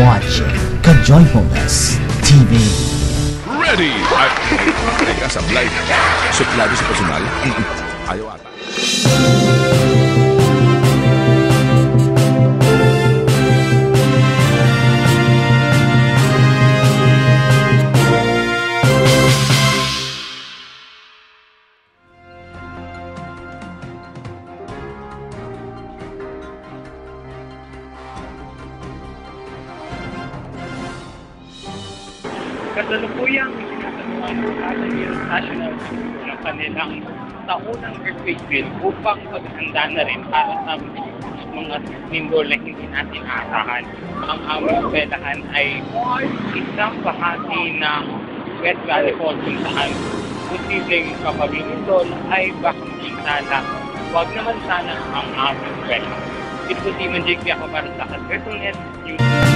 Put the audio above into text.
watching Kajoyfulness TV. Ready! Ay, kasablay. Suplado sa personal. Ayaw ata. Kasalukuyang sinasagawa ng Ateneo National School ng kanilang taunang earthquake drill upang paghanda na rin para sa mga lindol na hindi natin aasahan. Ang aming eskwelahan ay isang bahagi ng West Valley Falls kung saan posibleng kapag lindol ay baka maging Huwag naman sana ang aming eskwelahan. Ito si Manjik ako para sa Kajoyfulness News.